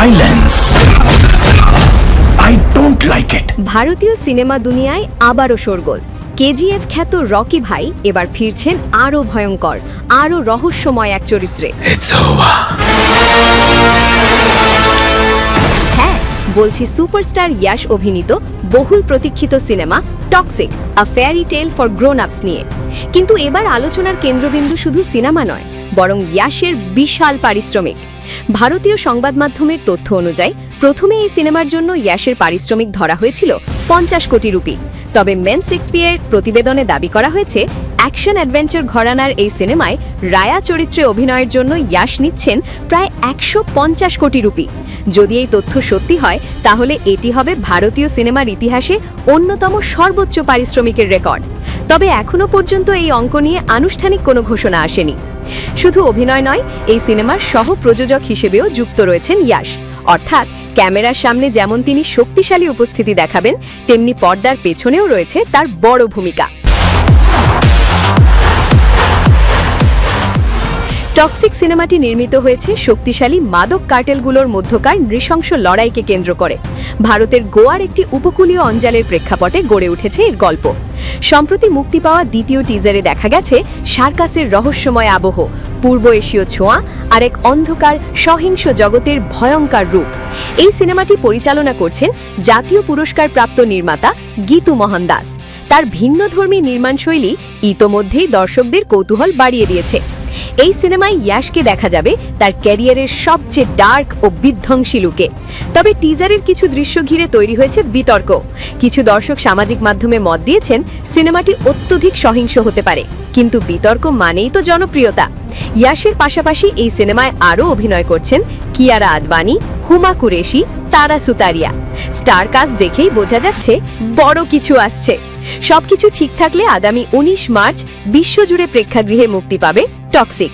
violence. I don't like it. ভারতীয় cinema দুনিয়ায় আবারও শোরগোল। কেজিএফ খ্যাত রকি ভাই এবার ফিরছেন আরও ভয়ঙ্কর, আরও রহস্যময় এক চরিত্রে। It's over. হ্যাঁ, বলছি সুপারস্টার ইয়াশ অভিনীত বহুল প্রতীক্ষিত cinema Toxic, a fairy tale for grown ups নিয়ে। কিন্তু এবার আলোচনার কেন্দ্রবিন্দু শুধু সিনেমা নয়, বরং ইয়াশের বিশাল পারিশ্রমিক। ভারতীয় সংবাদ মাধ্যমের তথ্য অনুযায়ী প্রথমে এই সিনেমার জন্য ইয়াশের পারিশ্রমিক ধরা হয়েছিল 50 কোটি রুপি। তবে মেন 6PA প্রতিবেদনে দাবি করা হয়েছে অ্যাকশন অ্যাডভেঞ্চার ঘরানার এই সিনেমায় রায়া চরিত্রে অভিনয়ের জন্য ইয়াশ নিচ্ছেন প্রায় 150 কোটি রুপি। যদি এই তথ্য সত্যি হয়, তাহলে এটি হবে ভারতীয় সিনেমার ইতিহাসে অন্যতম সর্বোচ্চ পারিশ্রমিকের রেকর্ড। তবে এখনও পর্যন্ত এই অঙ্ক নিয়ে আনুষ্ঠানিক কোনো ঘোষণা আসেনি। শুধু অভিনয় নয়, এই সিনেমার সহ প্রযোজক হিসেবেও যুক্ত রয়েছেন ইয়াশ। অর্থাৎ ক্যামেরার সামনে যেমন তিনি শক্তিশালী উপস্থিতি দেখাবেন, তেমনি পর্দার পেছনেও রয়েছে তার বড় ভূমিকা। টক্সিক সিনেমাটি নির্মিত হয়েছে শক্তিশালী মাদক কার্টেলগুলোর মধ্যকার নৃশংস লড়াইকে কেন্দ্র করে। ভারতের গোয়ার একটি উপকূলীয় অঞ্চলের প্রেক্ষাপটে গড়ে উঠেছে এর গল্প। সম্প্রতি মুক্তি পাওয়া দ্বিতীয় টিজারে দেখা গেছে সার্কাসের রহস্যময় আবহ, পূর্ব এশীয় ছোঁয়া আর এক অন্ধকার সহিংস জগতের ভয়ঙ্কর রূপ। এই সিনেমাটি পরিচালনা করছেন জাতীয় পুরস্কারপ্রাপ্ত নির্মাতা গীতু মোহনদাস। তার ভিন্নধর্মী নির্মাণশৈলী ইতোমধ্যেই দর্শকদের কৌতূহল বাড়িয়ে দিয়েছে। এই সিনেমায় ইয়াশকে দেখা যাবে তার ক্যারিয়ারের সবচেয়ে ডার্ক ও বিধ্বংসী লুকে। তবে টিজারের কিছু দৃশ্য ঘিরে তৈরি হয়েছে বিতর্ক। কিছু দর্শক সামাজিক মাধ্যমে মত দিয়েছেন সিনেমাটি অত্যধিক সহিংস হতে পারে, কিন্তু বিতর্ক মানেই তো জনপ্রিয়তা। ইয়াশের পাশাপাশি এই সিনেমায় আরও অভিনয় করছেন কিয়ারা আদবানি, হুমা কুরেশি, তারা সুতারিয়া। স্টার কাস্ট দেখেই বোঝা যাচ্ছে বড় কিছু আসছে। সবকিছু ঠিক থাকলে আগামী 19 মার্চ বিশ্বজুড়ে প্রেক্ষাগৃহে মুক্তি পাবে টক্সিক।